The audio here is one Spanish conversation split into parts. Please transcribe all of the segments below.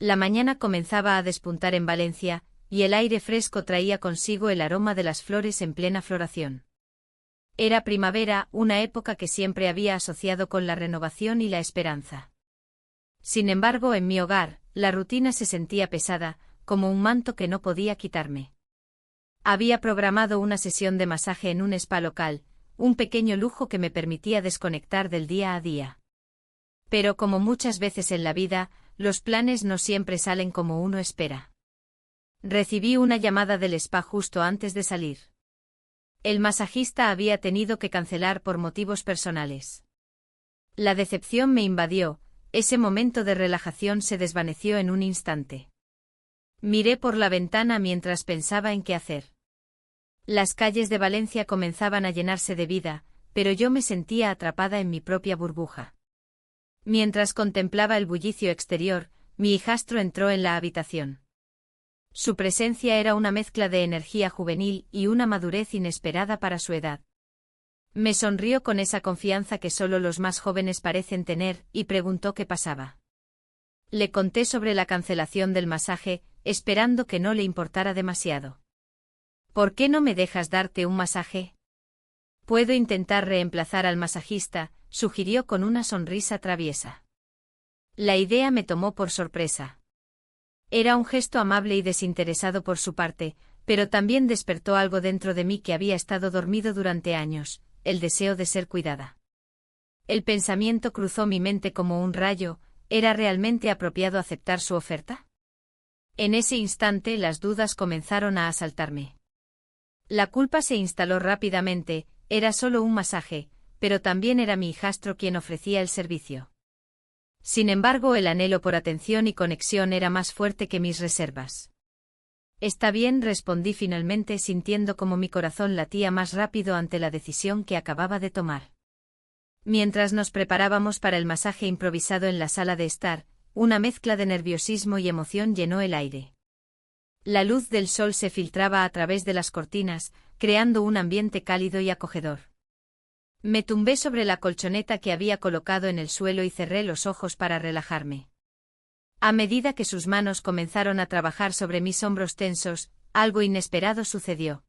La mañana comenzaba a despuntar en Valencia, y el aire fresco traía consigo el aroma de las flores en plena floración. Era primavera, una época que siempre había asociado con la renovación y la esperanza. Sin embargo, en mi hogar, la rutina se sentía pesada, como un manto que no podía quitarme. Había programado una sesión de masaje en un spa local, un pequeño lujo que me permitía desconectar del día a día. Pero como muchas veces en la vida, los planes no siempre salen como uno espera. Recibí una llamada del spa justo antes de salir. El masajista había tenido que cancelar por motivos personales. La decepción me invadió, ese momento de relajación se desvaneció en un instante. Miré por la ventana mientras pensaba en qué hacer. Las calles de Valencia comenzaban a llenarse de vida, pero yo me sentía atrapada en mi propia burbuja. Mientras contemplaba el bullicio exterior, mi hijastro entró en la habitación. Su presencia era una mezcla de energía juvenil y una madurez inesperada para su edad. Me sonrió con esa confianza que solo los más jóvenes parecen tener y preguntó qué pasaba. Le conté sobre la cancelación del masaje, esperando que no le importara demasiado. ¿Por qué no me dejas darte un masaje? Puedo intentar reemplazar al masajista, sugirió con una sonrisa traviesa. La idea me tomó por sorpresa. Era un gesto amable y desinteresado por su parte, pero también despertó algo dentro de mí que había estado dormido durante años, el deseo de ser cuidada. El pensamiento cruzó mi mente como un rayo, ¿era realmente apropiado aceptar su oferta? En ese instante las dudas comenzaron a asaltarme. La culpa se instaló rápidamente, era solo un masaje, pero también era mi hijastro quien ofrecía el servicio. Sin embargo, el anhelo por atención y conexión era más fuerte que mis reservas. Está bien, respondí finalmente sintiendo como mi corazón latía más rápido ante la decisión que acababa de tomar. Mientras nos preparábamos para el masaje improvisado en la sala de estar, una mezcla de nerviosismo y emoción llenó el aire. La luz del sol se filtraba a través de las cortinas, creando un ambiente cálido y acogedor. Me tumbé sobre la colchoneta que había colocado en el suelo y cerré los ojos para relajarme. A medida que sus manos comenzaron a trabajar sobre mis hombros tensos, algo inesperado sucedió.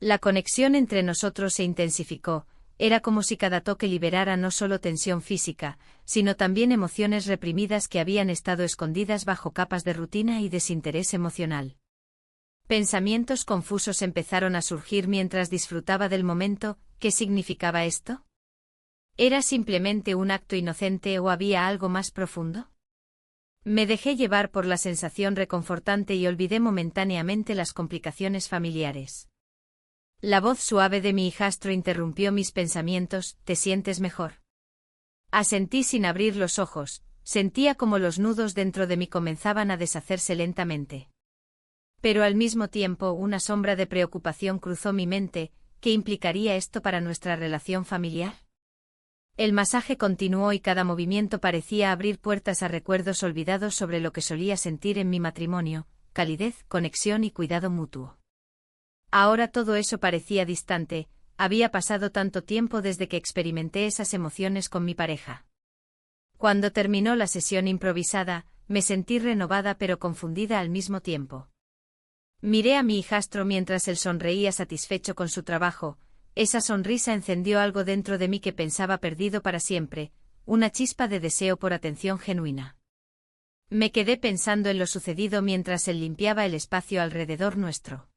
La conexión entre nosotros se intensificó, era como si cada toque liberara no solo tensión física, sino también emociones reprimidas que habían estado escondidas bajo capas de rutina y desinterés emocional. Pensamientos confusos empezaron a surgir mientras disfrutaba del momento. ¿Qué significaba esto? ¿Era simplemente un acto inocente o había algo más profundo? Me dejé llevar por la sensación reconfortante y olvidé momentáneamente las complicaciones familiares. La voz suave de mi hijastro interrumpió mis pensamientos. ¿Te sientes mejor? Asentí sin abrir los ojos, sentía como los nudos dentro de mí comenzaban a deshacerse lentamente. Pero al mismo tiempo una sombra de preocupación cruzó mi mente. ¿Qué implicaría esto para nuestra relación familiar? El masaje continuó y cada movimiento parecía abrir puertas a recuerdos olvidados sobre lo que solía sentir en mi matrimonio, calidez, conexión y cuidado mutuo. Ahora todo eso parecía distante, había pasado tanto tiempo desde que experimenté esas emociones con mi pareja. Cuando terminó la sesión improvisada, me sentí renovada pero confundida al mismo tiempo. Miré a mi hijastro mientras él sonreía satisfecho con su trabajo, esa sonrisa encendió algo dentro de mí que pensaba perdido para siempre, una chispa de deseo por atención genuina. Me quedé pensando en lo sucedido mientras él limpiaba el espacio alrededor nuestro.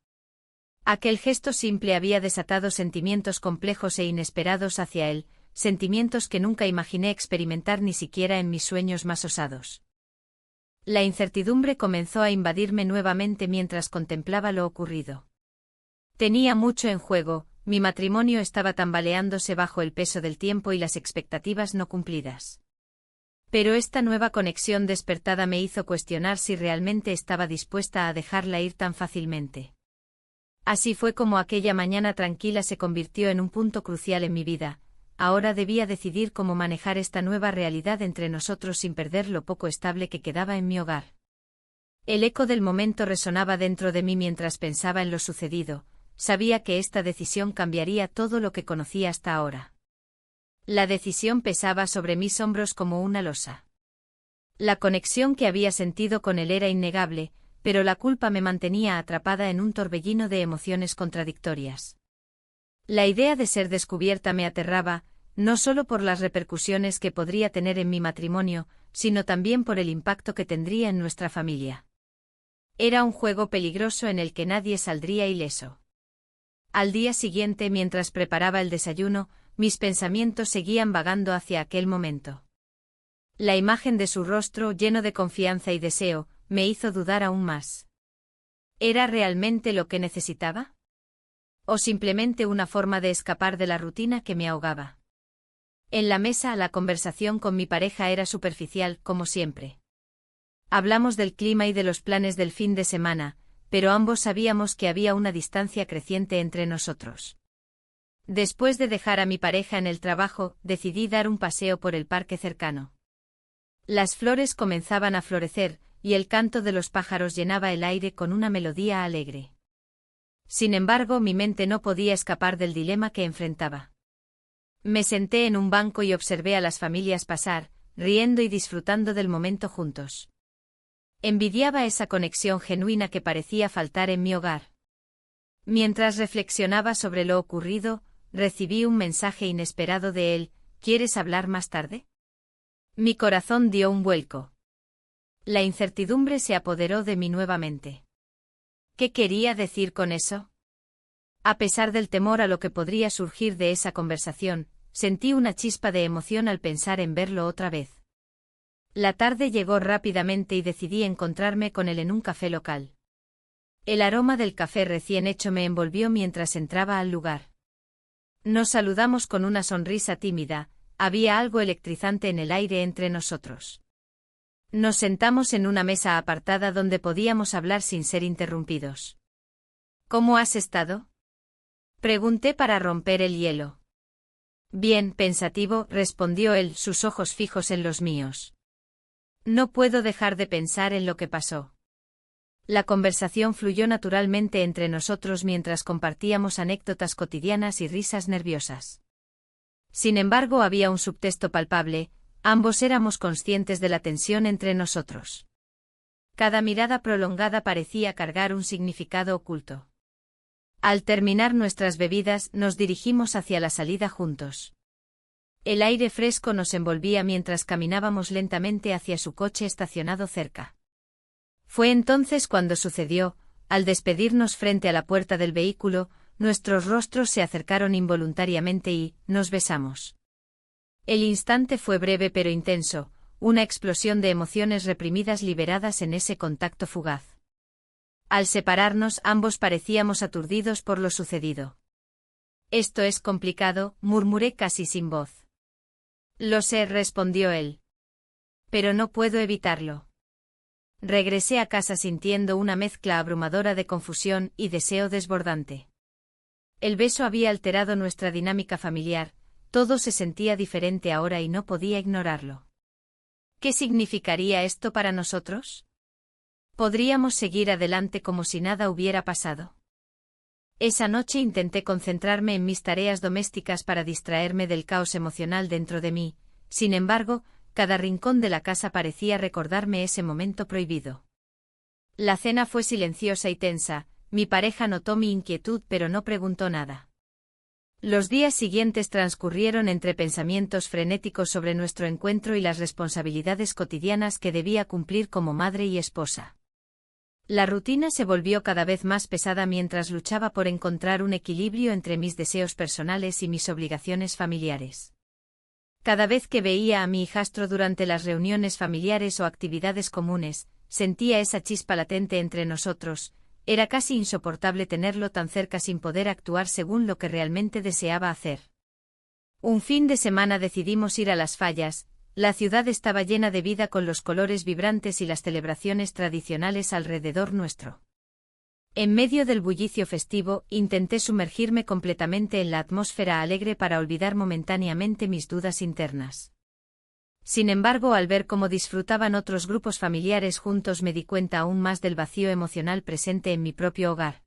Aquel gesto simple había desatado sentimientos complejos e inesperados hacia él, sentimientos que nunca imaginé experimentar ni siquiera en mis sueños más osados. La incertidumbre comenzó a invadirme nuevamente mientras contemplaba lo ocurrido. Tenía mucho en juego, mi matrimonio estaba tambaleándose bajo el peso del tiempo y las expectativas no cumplidas. Pero esta nueva conexión despertada me hizo cuestionar si realmente estaba dispuesta a dejarla ir tan fácilmente. Así fue como aquella mañana tranquila se convirtió en un punto crucial en mi vida. Ahora debía decidir cómo manejar esta nueva realidad entre nosotros sin perder lo poco estable que quedaba en mi hogar. El eco del momento resonaba dentro de mí mientras pensaba en lo sucedido, sabía que esta decisión cambiaría todo lo que conocía hasta ahora. La decisión pesaba sobre mis hombros como una losa. La conexión que había sentido con él era innegable, pero la culpa me mantenía atrapada en un torbellino de emociones contradictorias. La idea de ser descubierta me aterraba, no solo por las repercusiones que podría tener en mi matrimonio, sino también por el impacto que tendría en nuestra familia. Era un juego peligroso en el que nadie saldría ileso. Al día siguiente, mientras preparaba el desayuno, mis pensamientos seguían vagando hacia aquel momento. La imagen de su rostro, lleno de confianza y deseo, me hizo dudar aún más. ¿Era realmente lo que necesitaba? ¿O simplemente una forma de escapar de la rutina que me ahogaba? En la mesa, la conversación con mi pareja era superficial, como siempre. Hablamos del clima y de los planes del fin de semana, pero ambos sabíamos que había una distancia creciente entre nosotros. Después de dejar a mi pareja en el trabajo, decidí dar un paseo por el parque cercano. Las flores comenzaban a florecer, y el canto de los pájaros llenaba el aire con una melodía alegre. Sin embargo, mi mente no podía escapar del dilema que enfrentaba. Me senté en un banco y observé a las familias pasar, riendo y disfrutando del momento juntos. Envidiaba esa conexión genuina que parecía faltar en mi hogar. Mientras reflexionaba sobre lo ocurrido, recibí un mensaje inesperado de él: ¿quieres hablar más tarde? Mi corazón dio un vuelco. La incertidumbre se apoderó de mí nuevamente. ¿Qué quería decir con eso? A pesar del temor a lo que podría surgir de esa conversación, sentí una chispa de emoción al pensar en verlo otra vez. La tarde llegó rápidamente y decidí encontrarme con él en un café local. El aroma del café recién hecho me envolvió mientras entraba al lugar. Nos saludamos con una sonrisa tímida, había algo electrizante en el aire entre nosotros. Nos sentamos en una mesa apartada donde podíamos hablar sin ser interrumpidos. ¿Cómo has estado?, pregunté para romper el hielo. Bien, pensativo, respondió él, sus ojos fijos en los míos. No puedo dejar de pensar en lo que pasó. La conversación fluyó naturalmente entre nosotros mientras compartíamos anécdotas cotidianas y risas nerviosas. Sin embargo, había un subtexto palpable, ambos éramos conscientes de la tensión entre nosotros. Cada mirada prolongada parecía cargar un significado oculto. Al terminar nuestras bebidas, nos dirigimos hacia la salida juntos. El aire fresco nos envolvía mientras caminábamos lentamente hacia su coche estacionado cerca. Fue entonces cuando sucedió: al despedirnos frente a la puerta del vehículo, nuestros rostros se acercaron involuntariamente y nos besamos. El instante fue breve pero intenso, una explosión de emociones reprimidas liberadas en ese contacto fugaz. Al separarnos, ambos parecíamos aturdidos por lo sucedido. Esto es complicado, murmuré casi sin voz. Lo sé, respondió él. Pero no puedo evitarlo. Regresé a casa sintiendo una mezcla abrumadora de confusión y deseo desbordante. El beso había alterado nuestra dinámica familiar, todo se sentía diferente ahora y no podía ignorarlo. ¿Qué significaría esto para nosotros? ¿Podríamos seguir adelante como si nada hubiera pasado? Esa noche intenté concentrarme en mis tareas domésticas para distraerme del caos emocional dentro de mí, sin embargo, cada rincón de la casa parecía recordarme ese momento prohibido. La cena fue silenciosa y tensa, mi pareja notó mi inquietud pero no preguntó nada. Los días siguientes transcurrieron entre pensamientos frenéticos sobre nuestro encuentro y las responsabilidades cotidianas que debía cumplir como madre y esposa. La rutina se volvió cada vez más pesada mientras luchaba por encontrar un equilibrio entre mis deseos personales y mis obligaciones familiares. Cada vez que veía a mi hijastro durante las reuniones familiares o actividades comunes, sentía esa chispa latente entre nosotros. Era casi insoportable tenerlo tan cerca sin poder actuar según lo que realmente deseaba hacer. Un fin de semana decidimos ir a Las Fallas. La ciudad estaba llena de vida con los colores vibrantes y las celebraciones tradicionales alrededor nuestro. En medio del bullicio festivo, intenté sumergirme completamente en la atmósfera alegre para olvidar momentáneamente mis dudas internas. Sin embargo, al ver cómo disfrutaban otros grupos familiares juntos, me di cuenta aún más del vacío emocional presente en mi propio hogar.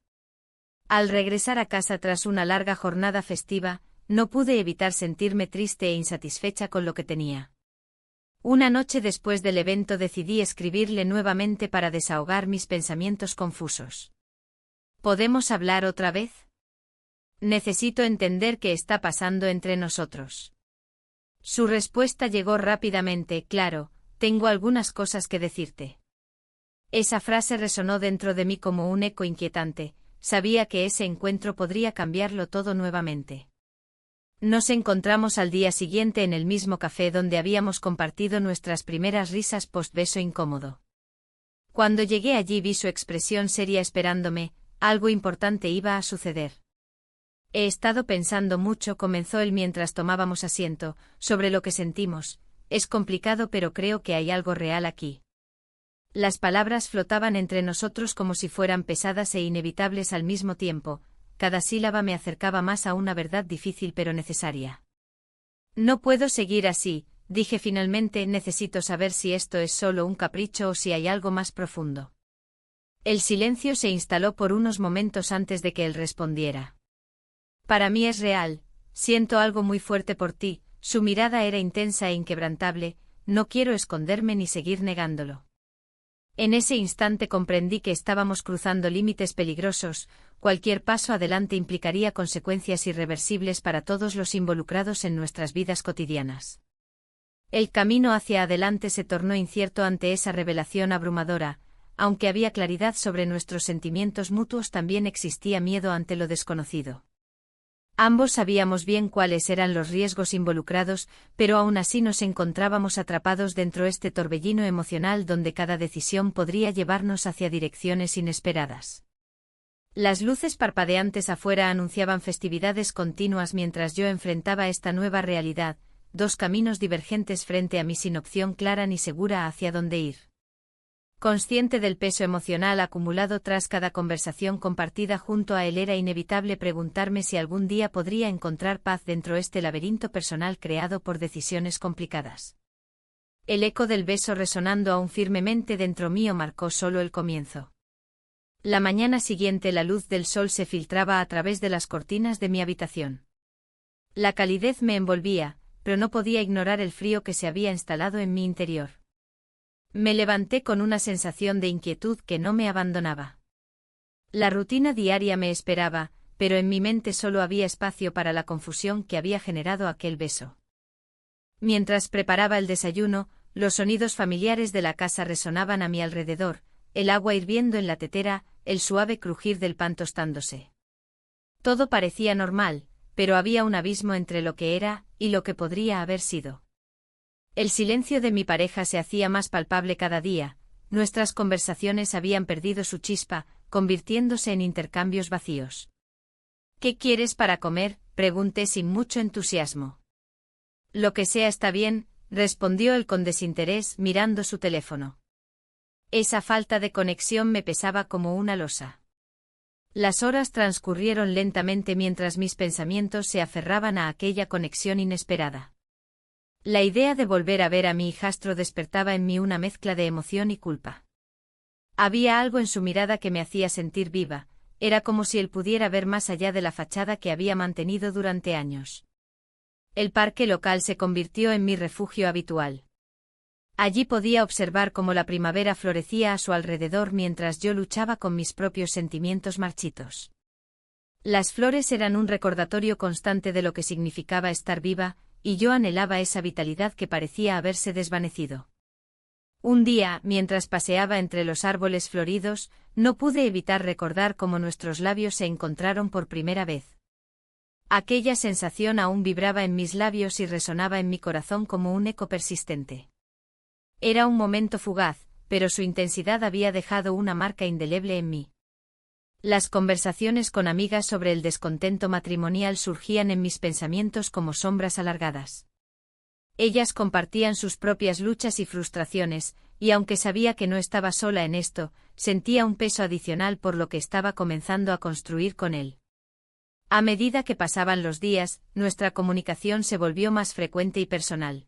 Al regresar a casa tras una larga jornada festiva, no pude evitar sentirme triste e insatisfecha con lo que tenía. Una noche después del evento decidí escribirle nuevamente para desahogar mis pensamientos confusos. ¿Podemos hablar otra vez? Necesito entender qué está pasando entre nosotros. Su respuesta llegó rápidamente: claro, tengo algunas cosas que decirte. Esa frase resonó dentro de mí como un eco inquietante. Sabía que ese encuentro podría cambiarlo todo nuevamente. Nos encontramos al día siguiente en el mismo café donde habíamos compartido nuestras primeras risas post-beso incómodo. Cuando llegué allí vi su expresión seria esperándome. Algo importante iba a suceder. He estado pensando mucho, comenzó él mientras tomábamos asiento, sobre lo que sentimos. Es complicado, pero creo que hay algo real aquí. Las palabras flotaban entre nosotros como si fueran pesadas e inevitables al mismo tiempo. Cada sílaba me acercaba más a una verdad difícil pero necesaria. No puedo seguir así, dije finalmente. Necesito saber si esto es solo un capricho o si hay algo más profundo. El silencio se instaló por unos momentos antes de que él respondiera. Para mí es real, siento algo muy fuerte por ti. Su mirada era intensa e inquebrantable. No quiero esconderme ni seguir negándolo. En ese instante comprendí que estábamos cruzando límites peligrosos. Cualquier paso adelante implicaría consecuencias irreversibles para todos los involucrados en nuestras vidas cotidianas. El camino hacia adelante se tornó incierto ante esa revelación abrumadora. Aunque había claridad sobre nuestros sentimientos mutuos, también existía miedo ante lo desconocido. Ambos sabíamos bien cuáles eran los riesgos involucrados, pero aún así nos encontrábamos atrapados dentro de este torbellino emocional donde cada decisión podría llevarnos hacia direcciones inesperadas. Las luces parpadeantes afuera anunciaban festividades continuas mientras yo enfrentaba esta nueva realidad, dos caminos divergentes frente a mí sin opción clara ni segura hacia dónde ir. Consciente del peso emocional acumulado tras cada conversación compartida junto a él, era inevitable preguntarme si algún día podría encontrar paz dentro de este laberinto personal creado por decisiones complicadas. El eco del beso resonando aún firmemente dentro mío marcó solo el comienzo. La mañana siguiente la luz del sol se filtraba a través de las cortinas de mi habitación. La calidez me envolvía, pero no podía ignorar el frío que se había instalado en mi interior. Me levanté con una sensación de inquietud que no me abandonaba. La rutina diaria me esperaba, pero en mi mente solo había espacio para la confusión que había generado aquel beso. Mientras preparaba el desayuno, los sonidos familiares de la casa resonaban a mi alrededor, el agua hirviendo en la tetera, el suave crujir del pan tostándose. Todo parecía normal, pero había un abismo entre lo que era y lo que podría haber sido. El silencio de mi pareja se hacía más palpable cada día. Nuestras conversaciones habían perdido su chispa, convirtiéndose en intercambios vacíos. ¿Qué quieres para comer?, pregunté sin mucho entusiasmo. Lo que sea está bien, respondió él con desinterés mirando su teléfono. Esa falta de conexión me pesaba como una losa. Las horas transcurrieron lentamente mientras mis pensamientos se aferraban a aquella conexión inesperada. La idea de volver a ver a mi hijastro despertaba en mí una mezcla de emoción y culpa. Había algo en su mirada que me hacía sentir viva, era como si él pudiera ver más allá de la fachada que había mantenido durante años. El parque local se convirtió en mi refugio habitual. Allí podía observar cómo la primavera florecía a su alrededor mientras yo luchaba con mis propios sentimientos marchitos. Las flores eran un recordatorio constante de lo que significaba estar viva, y yo anhelaba esa vitalidad que parecía haberse desvanecido. Un día, mientras paseaba entre los árboles floridos, no pude evitar recordar cómo nuestros labios se encontraron por primera vez. Aquella sensación aún vibraba en mis labios y resonaba en mi corazón como un eco persistente. Era un momento fugaz, pero su intensidad había dejado una marca indeleble en mí. Las conversaciones con amigas sobre el descontento matrimonial surgían en mis pensamientos como sombras alargadas. Ellas compartían sus propias luchas y frustraciones, y aunque sabía que no estaba sola en esto, sentía un peso adicional por lo que estaba comenzando a construir con él. A medida que pasaban los días, nuestra comunicación se volvió más frecuente y personal.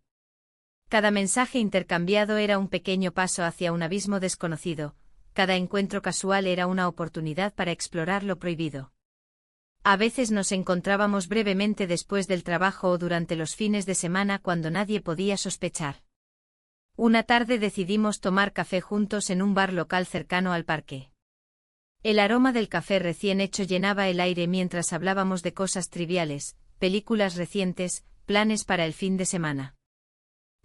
Cada mensaje intercambiado era un pequeño paso hacia un abismo desconocido. Cada encuentro casual era una oportunidad para explorar lo prohibido. A veces nos encontrábamos brevemente después del trabajo o durante los fines de semana cuando nadie podía sospechar. Una tarde decidimos tomar café juntos en un bar local cercano al parque. El aroma del café recién hecho llenaba el aire mientras hablábamos de cosas triviales, películas recientes, planes para el fin de semana.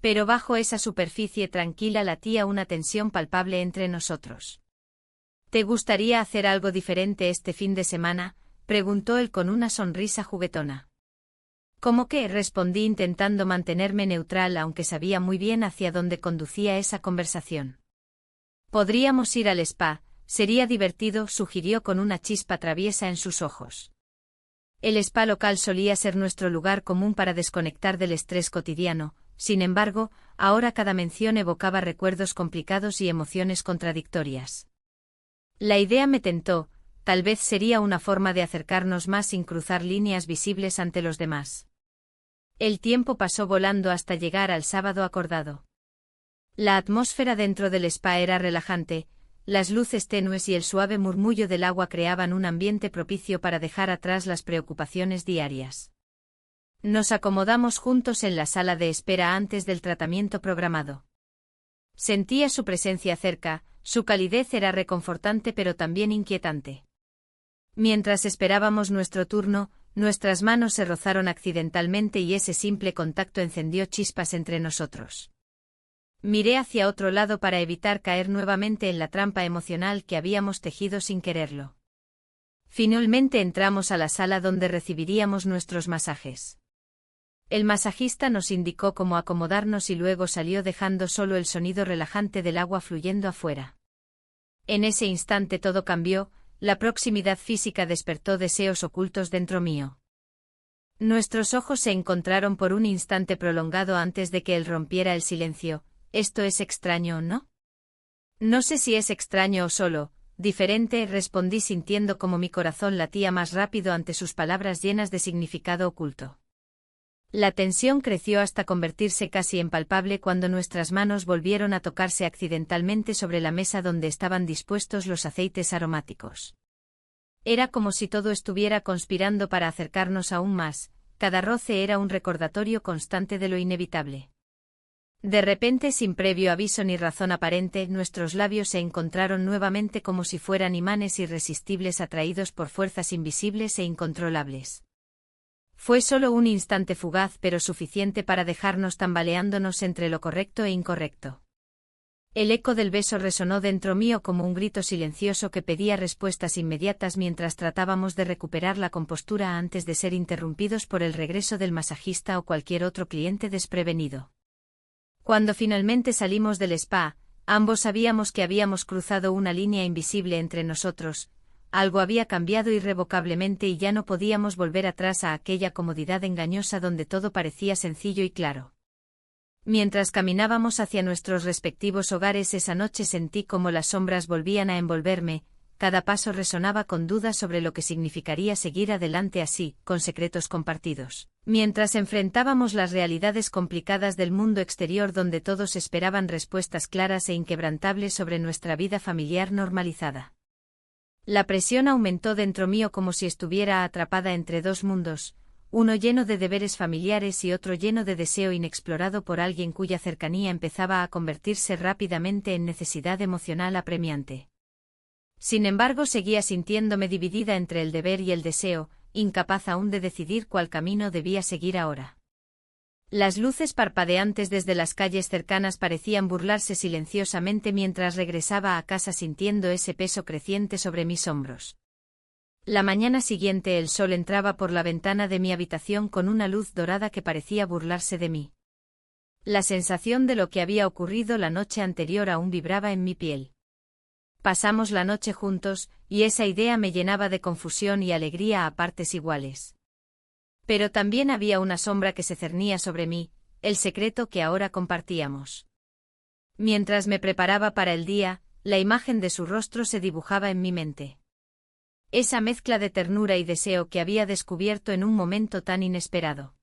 Pero bajo esa superficie tranquila latía una tensión palpable entre nosotros. ¿Te gustaría hacer algo diferente este fin de semana?, preguntó él con una sonrisa juguetona. ¿Cómo qué?, respondí intentando mantenerme neutral aunque sabía muy bien hacia dónde conducía esa conversación. Podríamos ir al spa, sería divertido, sugirió con una chispa traviesa en sus ojos. El spa local solía ser nuestro lugar común para desconectar del estrés cotidiano, sin embargo, ahora cada mención evocaba recuerdos complicados y emociones contradictorias. La idea me tentó, tal vez sería una forma de acercarnos más sin cruzar líneas visibles ante los demás. El tiempo pasó volando hasta llegar al sábado acordado. La atmósfera dentro del spa era relajante, las luces tenues y el suave murmullo del agua creaban un ambiente propicio para dejar atrás las preocupaciones diarias. Nos acomodamos juntos en la sala de espera antes del tratamiento programado. Sentía su presencia cerca, su calidez era reconfortante pero también inquietante. Mientras esperábamos nuestro turno, nuestras manos se rozaron accidentalmente y ese simple contacto encendió chispas entre nosotros. Miré hacia otro lado para evitar caer nuevamente en la trampa emocional que habíamos tejido sin quererlo. Finalmente entramos a la sala donde recibiríamos nuestros masajes. El masajista nos indicó cómo acomodarnos y luego salió dejando solo el sonido relajante del agua fluyendo afuera. En ese instante todo cambió, la proximidad física despertó deseos ocultos dentro mío. Nuestros ojos se encontraron por un instante prolongado antes de que él rompiera el silencio. ¿Esto es extraño, no? No sé si es extraño o solo diferente, respondí sintiendo como mi corazón latía más rápido ante sus palabras llenas de significado oculto. La tensión creció hasta convertirse casi en palpable cuando nuestras manos volvieron a tocarse accidentalmente sobre la mesa donde estaban dispuestos los aceites aromáticos. Era como si todo estuviera conspirando para acercarnos aún más, cada roce era un recordatorio constante de lo inevitable. De repente, sin previo aviso ni razón aparente, nuestros labios se encontraron nuevamente como si fueran imanes irresistibles atraídos por fuerzas invisibles e incontrolables. Fue solo un instante fugaz pero suficiente para dejarnos tambaleándonos entre lo correcto e incorrecto. El eco del beso resonó dentro mío como un grito silencioso que pedía respuestas inmediatas mientras tratábamos de recuperar la compostura antes de ser interrumpidos por el regreso del masajista o cualquier otro cliente desprevenido. Cuando finalmente salimos del spa, ambos sabíamos que habíamos cruzado una línea invisible entre nosotros. Algo había cambiado irrevocablemente y ya no podíamos volver atrás a aquella comodidad engañosa donde todo parecía sencillo y claro. Mientras caminábamos hacia nuestros respectivos hogares esa noche sentí como las sombras volvían a envolverme, cada paso resonaba con dudas sobre lo que significaría seguir adelante así, con secretos compartidos. Mientras enfrentábamos las realidades complicadas del mundo exterior donde todos esperaban respuestas claras e inquebrantables sobre nuestra vida familiar normalizada. La presión aumentó dentro mío como si estuviera atrapada entre dos mundos, uno lleno de deberes familiares y otro lleno de deseo inexplorado por alguien cuya cercanía empezaba a convertirse rápidamente en necesidad emocional apremiante. Sin embargo, seguía sintiéndome dividida entre el deber y el deseo, incapaz aún de decidir cuál camino debía seguir ahora. Las luces parpadeantes desde las calles cercanas parecían burlarse silenciosamente mientras regresaba a casa sintiendo ese peso creciente sobre mis hombros. La mañana siguiente el sol entraba por la ventana de mi habitación con una luz dorada que parecía burlarse de mí. La sensación de lo que había ocurrido la noche anterior aún vibraba en mi piel. Pasamos la noche juntos, y esa idea me llenaba de confusión y alegría a partes iguales. Pero también había una sombra que se cernía sobre mí, el secreto que ahora compartíamos. Mientras me preparaba para el día, la imagen de su rostro se dibujaba en mi mente. Esa mezcla de ternura y deseo que había descubierto en un momento tan inesperado.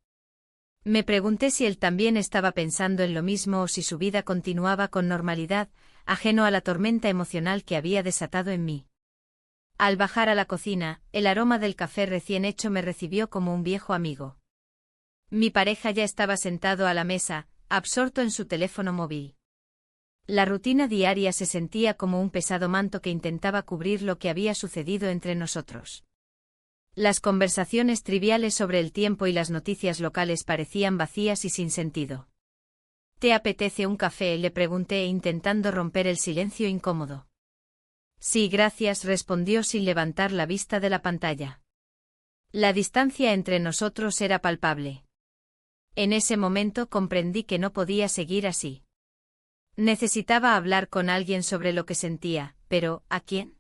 Me pregunté si él también estaba pensando en lo mismo o si su vida continuaba con normalidad, ajeno a la tormenta emocional que había desatado en mí. Al bajar a la cocina, el aroma del café recién hecho me recibió como un viejo amigo. Mi pareja ya estaba sentado a la mesa, absorto en su teléfono móvil. La rutina diaria se sentía como un pesado manto que intentaba cubrir lo que había sucedido entre nosotros. Las conversaciones triviales sobre el tiempo y las noticias locales parecían vacías y sin sentido. ¿Te apetece un café?, le pregunté intentando romper el silencio incómodo. Sí, gracias, respondió sin levantar la vista de la pantalla. La distancia entre nosotros era palpable. En ese momento comprendí que no podía seguir así. Necesitaba hablar con alguien sobre lo que sentía, pero ¿a quién?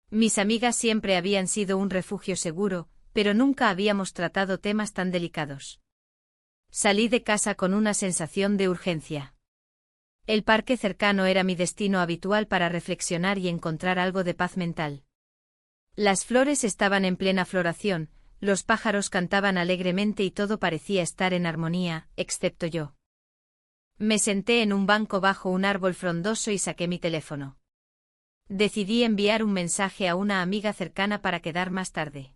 Mis amigas siempre habían sido un refugio seguro, pero nunca habíamos tratado temas tan delicados. Salí de casa con una sensación de urgencia. El parque cercano era mi destino habitual para reflexionar y encontrar algo de paz mental. Las flores estaban en plena floración, los pájaros cantaban alegremente y todo parecía estar en armonía, excepto yo. Me senté en un banco bajo un árbol frondoso y saqué mi teléfono. Decidí enviar un mensaje a una amiga cercana para quedar más tarde.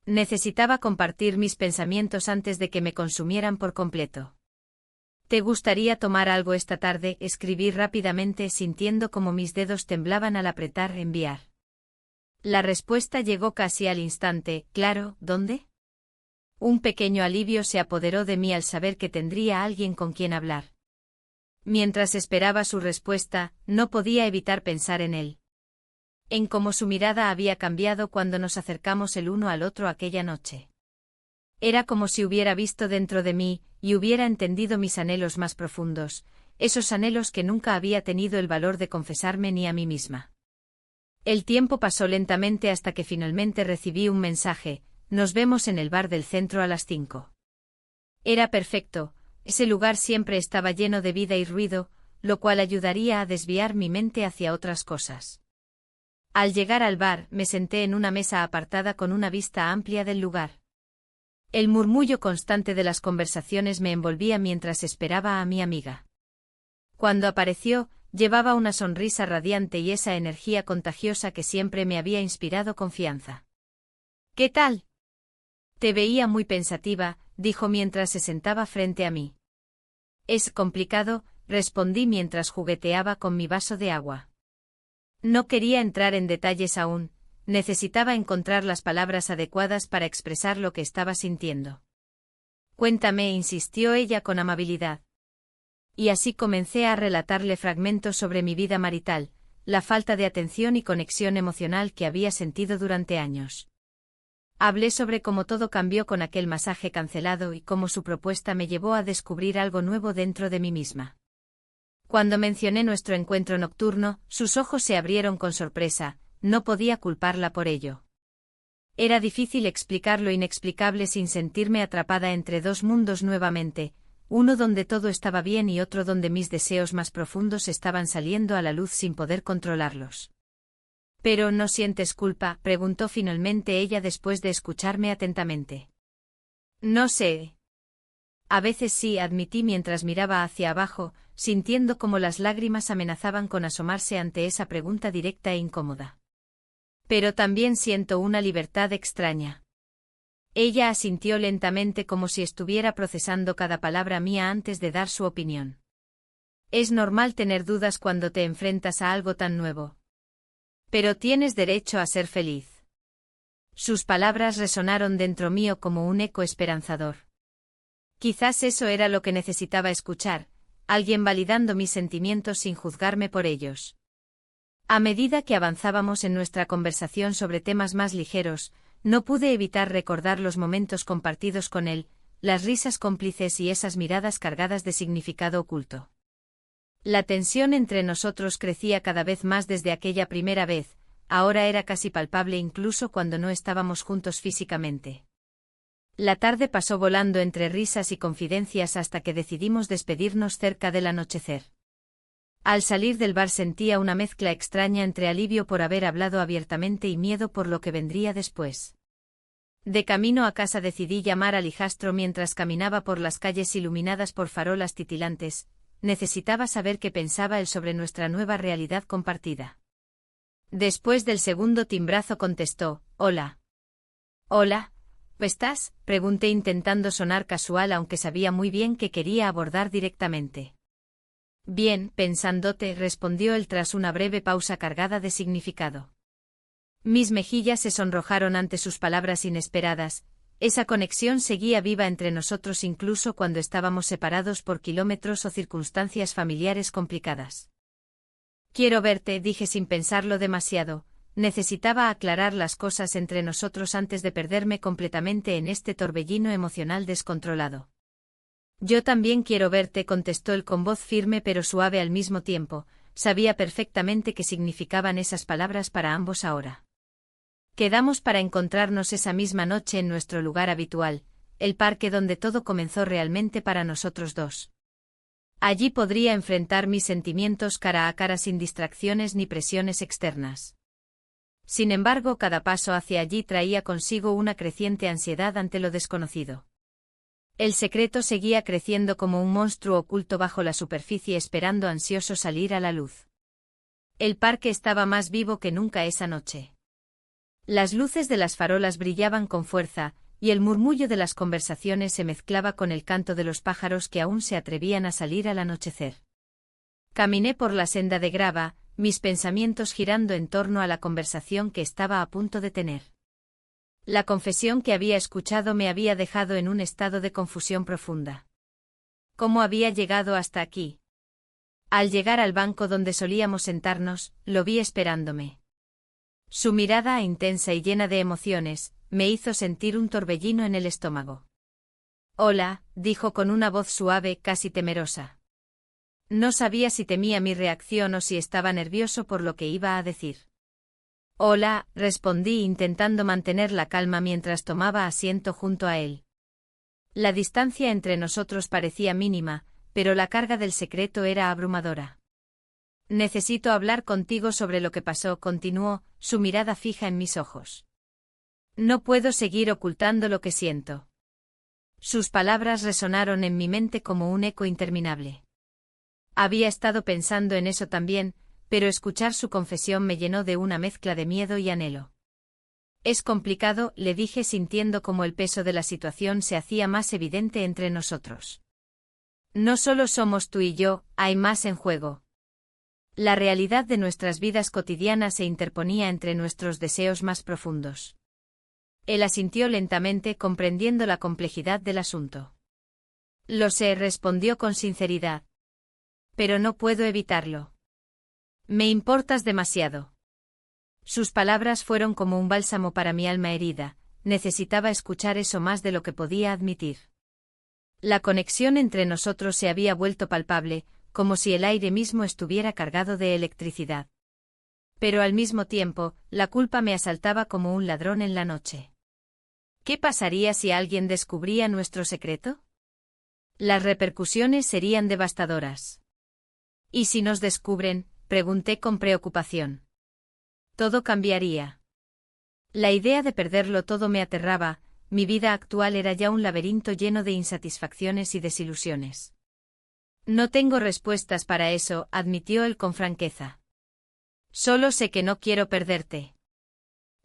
Necesitaba compartir mis pensamientos antes de que me consumieran por completo. ¿Te gustaría tomar algo esta tarde?, escribí rápidamente sintiendo como mis dedos temblaban al apretar enviar. La respuesta llegó casi al instante, claro, ¿dónde? Un pequeño alivio se apoderó de mí al saber que tendría alguien con quien hablar. Mientras esperaba su respuesta, no podía evitar pensar en él. En cómo su mirada había cambiado cuando nos acercamos el uno al otro aquella noche. Era como si hubiera visto dentro de mí, y hubiera entendido mis anhelos más profundos, esos anhelos que nunca había tenido el valor de confesarme ni a mí misma. El tiempo pasó lentamente hasta que finalmente recibí un mensaje: nos vemos en el bar del centro a las 5. Era perfecto, ese lugar siempre estaba lleno de vida y ruido, lo cual ayudaría a desviar mi mente hacia otras cosas. Al llegar al bar, me senté en una mesa apartada con una vista amplia del lugar. El murmullo constante de las conversaciones me envolvía mientras esperaba a mi amiga. Cuando apareció, llevaba una sonrisa radiante y esa energía contagiosa que siempre me había inspirado confianza. ¿Qué tal? Te veía muy pensativa, dijo mientras se sentaba frente a mí. Es complicado, respondí mientras jugueteaba con mi vaso de agua. No quería entrar en detalles aún, necesitaba encontrar las palabras adecuadas para expresar lo que estaba sintiendo. Cuéntame, insistió ella con amabilidad. Y así comencé a relatarle fragmentos sobre mi vida marital, la falta de atención y conexión emocional que había sentido durante años. Hablé sobre cómo todo cambió con aquel masaje cancelado y cómo su propuesta me llevó a descubrir algo nuevo dentro de mí misma. Cuando mencioné nuestro encuentro nocturno, sus ojos se abrieron con sorpresa, no podía culparla por ello. Era difícil explicar lo inexplicable sin sentirme atrapada entre dos mundos nuevamente, uno donde todo estaba bien y otro donde mis deseos más profundos estaban saliendo a la luz sin poder controlarlos. ¿Pero no sientes culpa?, preguntó finalmente ella después de escucharme atentamente. No sé. A veces sí, admití mientras miraba hacia abajo, sintiendo como las lágrimas amenazaban con asomarse ante esa pregunta directa e incómoda. Pero también siento una libertad extraña. Ella asintió lentamente como si estuviera procesando cada palabra mía antes de dar su opinión. Es normal tener dudas cuando te enfrentas a algo tan nuevo. Pero tienes derecho a ser feliz. Sus palabras resonaron dentro mío como un eco esperanzador. Quizás eso era lo que necesitaba escuchar, alguien validando mis sentimientos sin juzgarme por ellos. A medida que avanzábamos en nuestra conversación sobre temas más ligeros, no pude evitar recordar los momentos compartidos con él, las risas cómplices y esas miradas cargadas de significado oculto. La tensión entre nosotros crecía cada vez más desde aquella primera vez, ahora era casi palpable incluso cuando no estábamos juntos físicamente. La tarde pasó volando entre risas y confidencias hasta que decidimos despedirnos cerca del anochecer. Al salir del bar sentía una mezcla extraña entre alivio por haber hablado abiertamente y miedo por lo que vendría después. De camino a casa decidí llamar al hijastro mientras caminaba por las calles iluminadas por farolas titilantes. Necesitaba saber qué pensaba él sobre nuestra nueva realidad compartida. Después del segundo timbrazo contestó: «Hola». «Hola, ¿estás?», pregunté intentando sonar casual aunque sabía muy bien que quería abordar directamente. Bien, pensándote, respondió él tras una breve pausa cargada de significado. Mis mejillas se sonrojaron ante sus palabras inesperadas. Esa conexión seguía viva entre nosotros incluso cuando estábamos separados por kilómetros o circunstancias familiares complicadas. Quiero verte, dije sin pensarlo demasiado. Necesitaba aclarar las cosas entre nosotros antes de perderme completamente en este torbellino emocional descontrolado. Yo también quiero verte, contestó él con voz firme pero suave al mismo tiempo. Sabía perfectamente qué significaban esas palabras para ambos ahora. Quedamos para encontrarnos esa misma noche en nuestro lugar habitual, el parque donde todo comenzó realmente para nosotros dos. Allí podría enfrentar mis sentimientos cara a cara sin distracciones ni presiones externas. Sin embargo, cada paso hacia allí traía consigo una creciente ansiedad ante lo desconocido. El secreto seguía creciendo como un monstruo oculto bajo la superficie esperando ansioso salir a la luz. El parque estaba más vivo que nunca esa noche. Las luces de las farolas brillaban con fuerza, y el murmullo de las conversaciones se mezclaba con el canto de los pájaros que aún se atrevían a salir al anochecer. Caminé por la senda de grava, mis pensamientos girando en torno a la conversación que estaba a punto de tener. La confesión que había escuchado me había dejado en un estado de confusión profunda. ¿Cómo había llegado hasta aquí? Al llegar al banco donde solíamos sentarnos, lo vi esperándome. Su mirada, intensa y llena de emociones, me hizo sentir un torbellino en el estómago. «Hola», dijo con una voz suave, casi temerosa. No sabía si temía mi reacción o si estaba nervioso por lo que iba a decir. «Hola», respondí intentando mantener la calma mientras tomaba asiento junto a él. La distancia entre nosotros parecía mínima, pero la carga del secreto era abrumadora. «Necesito hablar contigo sobre lo que pasó», continuó, su mirada fija en mis ojos. «No puedo seguir ocultando lo que siento». Sus palabras resonaron en mi mente como un eco interminable. Había estado pensando en eso también, pero escuchar su confesión me llenó de una mezcla de miedo y anhelo. «Es complicado», le dije sintiendo como el peso de la situación se hacía más evidente entre nosotros. «No solo somos tú y yo, hay más en juego». La realidad de nuestras vidas cotidianas se interponía entre nuestros deseos más profundos. Él asintió lentamente, comprendiendo la complejidad del asunto. «Lo sé», respondió con sinceridad. «Pero no puedo evitarlo. Me importas demasiado». Sus palabras fueron como un bálsamo para mi alma herida, necesitaba escuchar eso más de lo que podía admitir. La conexión entre nosotros se había vuelto palpable, como si el aire mismo estuviera cargado de electricidad. Pero al mismo tiempo, la culpa me asaltaba como un ladrón en la noche. ¿Qué pasaría si alguien descubría nuestro secreto? Las repercusiones serían devastadoras. ¿Y si nos descubren?, pregunté con preocupación. Todo cambiaría. La idea de perderlo todo me aterraba, mi vida actual era ya un laberinto lleno de insatisfacciones y desilusiones. «No tengo respuestas para eso», admitió él con franqueza. «Solo sé que no quiero perderte».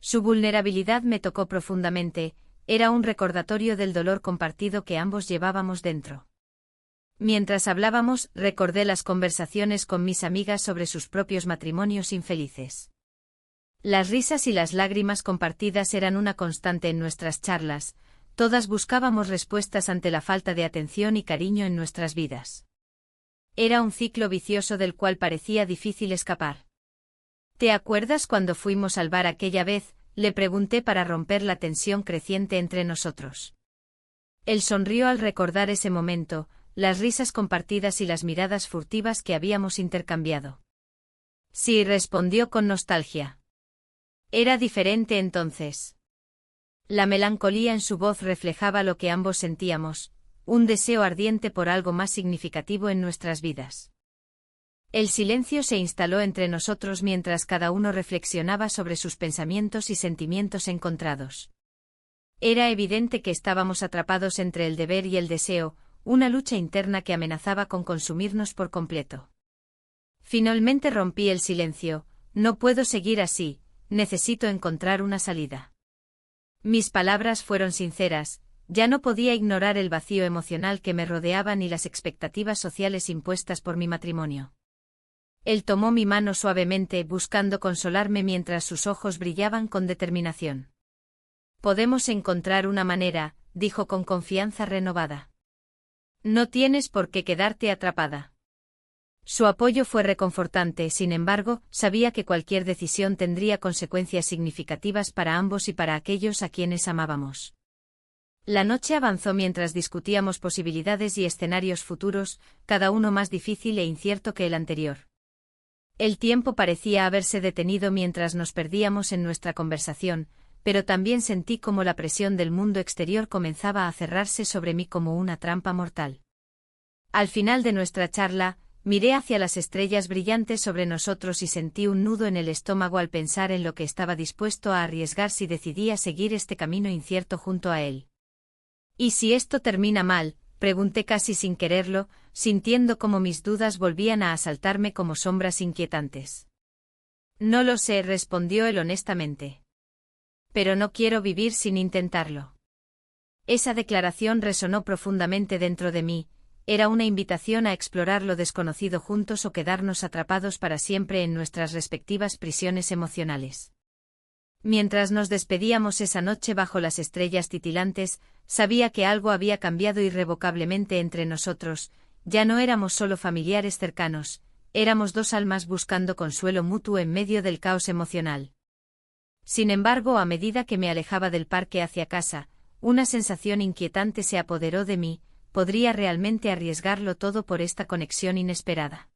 Su vulnerabilidad me tocó profundamente, era un recordatorio del dolor compartido que ambos llevábamos dentro. Mientras hablábamos, recordé las conversaciones con mis amigas sobre sus propios matrimonios infelices. Las risas y las lágrimas compartidas eran una constante en nuestras charlas, todas buscábamos respuestas ante la falta de atención y cariño en nuestras vidas. Era un ciclo vicioso del cual parecía difícil escapar. «¿Te acuerdas cuando fuimos al bar aquella vez?», le pregunté para romper la tensión creciente entre nosotros. Él sonrió al recordar ese momento, las risas compartidas y las miradas furtivas que habíamos intercambiado. «Sí», respondió con nostalgia. «Era diferente entonces». La melancolía en su voz reflejaba lo que ambos sentíamos, un deseo ardiente por algo más significativo en nuestras vidas. El silencio se instaló entre nosotros mientras cada uno reflexionaba sobre sus pensamientos y sentimientos encontrados. Era evidente que estábamos atrapados entre el deber y el deseo, una lucha interna que amenazaba con consumirnos por completo. Finalmente rompí el silencio. «No puedo seguir así, necesito encontrar una salida». Mis palabras fueron sinceras, Ya no podía ignorar el vacío emocional que me rodeaba ni las expectativas sociales impuestas por mi matrimonio. Él tomó mi mano suavemente, buscando consolarme mientras sus ojos brillaban con determinación. «Podemos encontrar una manera», dijo con confianza renovada. «No tienes por qué quedarte atrapada». Su apoyo fue reconfortante, sin embargo, sabía que cualquier decisión tendría consecuencias significativas para ambos y para aquellos a quienes amábamos. La noche avanzó mientras discutíamos posibilidades y escenarios futuros, cada uno más difícil e incierto que el anterior. El tiempo parecía haberse detenido mientras nos perdíamos en nuestra conversación, pero también sentí como la presión del mundo exterior comenzaba a cerrarse sobre mí como una trampa mortal. Al final de nuestra charla, miré hacia las estrellas brillantes sobre nosotros y sentí un nudo en el estómago al pensar en lo que estaba dispuesto a arriesgar si decidía seguir este camino incierto junto a él. «¿Y si esto termina mal?», pregunté casi sin quererlo, sintiendo como mis dudas volvían a asaltarme como sombras inquietantes. «No lo sé», respondió él honestamente. «Pero no quiero vivir sin intentarlo». Esa declaración resonó profundamente dentro de mí. Era una invitación a explorar lo desconocido juntos o quedarnos atrapados para siempre en nuestras respectivas prisiones emocionales. Mientras nos despedíamos esa noche bajo las estrellas titilantes, sabía que algo había cambiado irrevocablemente entre nosotros. Ya no éramos solo familiares cercanos, éramos dos almas buscando consuelo mutuo en medio del caos emocional. Sin embargo, a medida que me alejaba del parque hacia casa, una sensación inquietante se apoderó de mí. ¿Podría realmente arriesgarlo todo por esta conexión inesperada?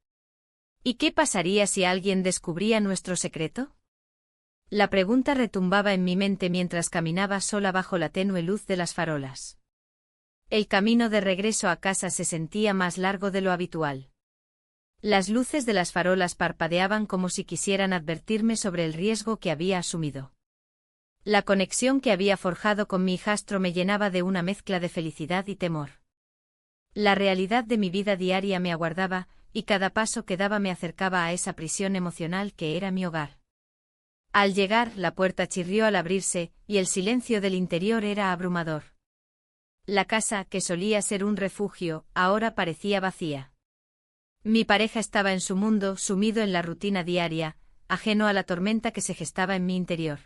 ¿Y qué pasaría si alguien descubría nuestro secreto? La pregunta retumbaba en mi mente mientras caminaba sola bajo la tenue luz de las farolas. El camino de regreso a casa se sentía más largo de lo habitual. Las luces de las farolas parpadeaban como si quisieran advertirme sobre el riesgo que había asumido. La conexión que había forjado con mi hijastro me llenaba de una mezcla de felicidad y temor. La realidad de mi vida diaria me aguardaba, y cada paso que daba me acercaba a esa prisión emocional que era mi hogar. Al llegar, la puerta chirrió al abrirse, y el silencio del interior era abrumador. La casa, que solía ser un refugio, ahora parecía vacía. Mi pareja estaba en su mundo, sumido en la rutina diaria, ajeno a la tormenta que se gestaba en mi interior.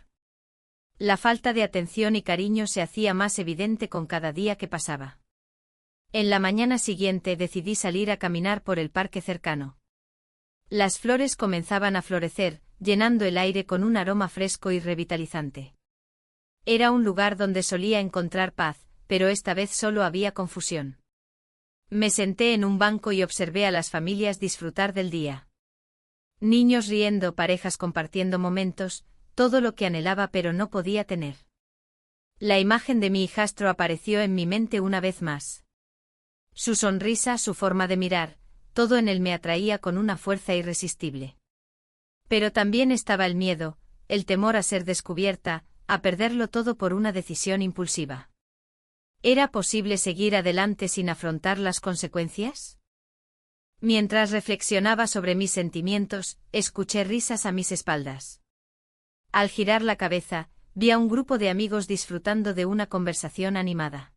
La falta de atención y cariño se hacía más evidente con cada día que pasaba. En la mañana siguiente decidí salir a caminar por el parque cercano. Las flores comenzaban a florecer, llenando el aire con un aroma fresco y revitalizante. Era un lugar donde solía encontrar paz, pero esta vez solo había confusión. Me senté en un banco y observé a las familias disfrutar del día. Niños riendo, parejas compartiendo momentos, todo lo que anhelaba pero no podía tener. La imagen de mi hijastro apareció en mi mente una vez más. Su sonrisa, su forma de mirar, todo en él me atraía con una fuerza irresistible. Pero también estaba el miedo, el temor a ser descubierta, a perderlo todo por una decisión impulsiva. ¿Era posible seguir adelante sin afrontar las consecuencias? Mientras reflexionaba sobre mis sentimientos, escuché risas a mis espaldas. Al girar la cabeza, vi a un grupo de amigos disfrutando de una conversación animada.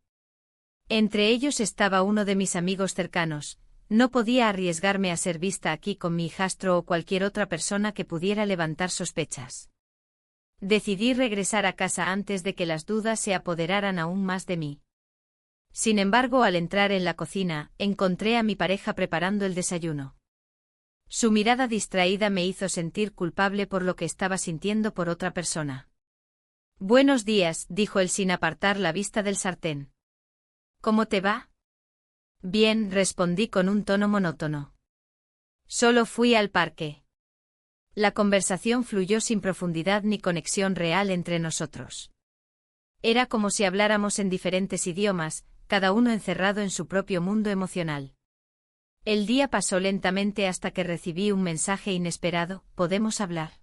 Entre ellos estaba uno de mis amigos cercanos. No podía arriesgarme a ser vista aquí con mi hijastro o cualquier otra persona que pudiera levantar sospechas. Decidí regresar a casa antes de que las dudas se apoderaran aún más de mí. Sin embargo, al entrar en la cocina, encontré a mi pareja preparando el desayuno. Su mirada distraída me hizo sentir culpable por lo que estaba sintiendo por otra persona. «Buenos días», dijo él sin apartar la vista del sartén. «¿Cómo te va?» «Bien», respondí con un tono monótono. «Solo fui al parque». La conversación fluyó sin profundidad ni conexión real entre nosotros. Era como si habláramos en diferentes idiomas, cada uno encerrado en su propio mundo emocional. El día pasó lentamente hasta que recibí un mensaje inesperado: «¿Podemos hablar?».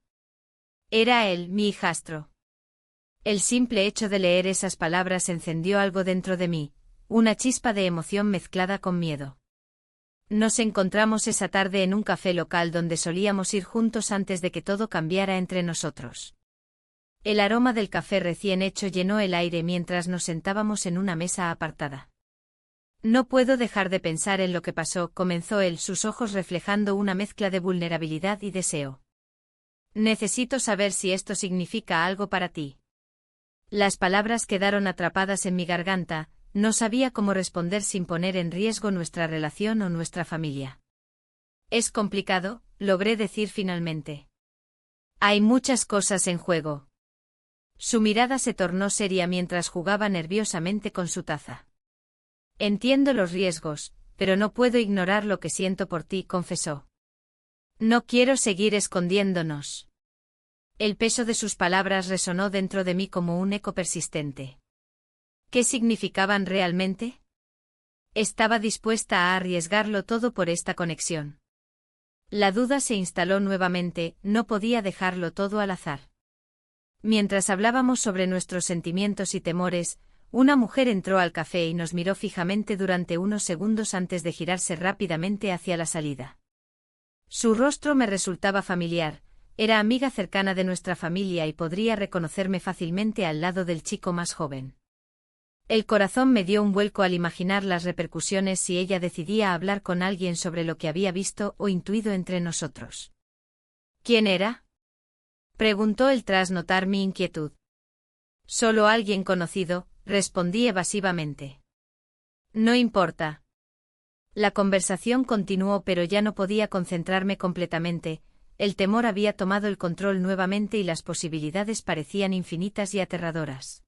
Era él, mi hijastro. El simple hecho de leer esas palabras encendió algo dentro de mí, una chispa de emoción mezclada con miedo. Nos encontramos esa tarde en un café local donde solíamos ir juntos antes de que todo cambiara entre nosotros. El aroma del café recién hecho llenó el aire mientras nos sentábamos en una mesa apartada. No puedo dejar de pensar en lo que pasó, comenzó él, sus ojos reflejando una mezcla de vulnerabilidad y deseo. Necesito saber si esto significa algo para ti. Las palabras quedaron atrapadas en mi garganta, no sabía cómo responder sin poner en riesgo nuestra relación o nuestra familia. Es complicado, logré decir finalmente. Hay muchas cosas en juego. Su mirada se tornó seria mientras jugaba nerviosamente con su taza. Entiendo los riesgos, pero no puedo ignorar lo que siento por ti, confesó. No quiero seguir escondiéndonos. El peso de sus palabras resonó dentro de mí como un eco persistente. ¿Qué significaban realmente? Estaba dispuesta a arriesgarlo todo por esta conexión. La duda se instaló nuevamente, no podía dejarlo todo al azar. Mientras hablábamos sobre nuestros sentimientos y temores, una mujer entró al café y nos miró fijamente durante unos segundos antes de girarse rápidamente hacia la salida. Su rostro me resultaba familiar, era amiga cercana de nuestra familia y podría reconocerme fácilmente al lado del chico más joven. El corazón me dio un vuelco al imaginar las repercusiones si ella decidía hablar con alguien sobre lo que había visto o intuido entre nosotros. ¿Quién era? Preguntó él tras notar mi inquietud. Solo alguien conocido, respondí evasivamente. No importa. La conversación continuó, pero ya no podía concentrarme completamente, el temor había tomado el control nuevamente y las posibilidades parecían infinitas y aterradoras.